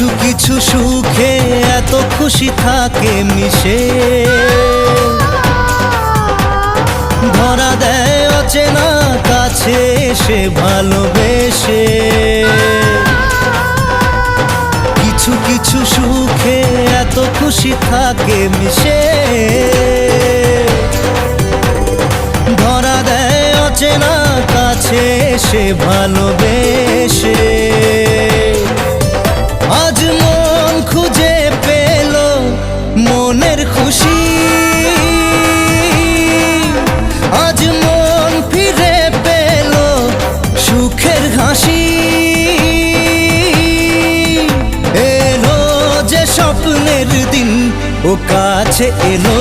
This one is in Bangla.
কিছু কিছু সুখে এত খুশি থাকে মিশে, ধরা দেয় অচেনা কাছে এসে ভালোবেসে। কিছু কিছু সুখে এত খুশি থাকে মিশে, ধরা দেয় অচেনা কাছে এসে ভালোবেসে। আজ মন খুঁজে পেল মনের খুশি, আজ মন ফিরে পেল সুখের হাসি। এলো যে স্বপ্নের দিন ও কাছে এলো,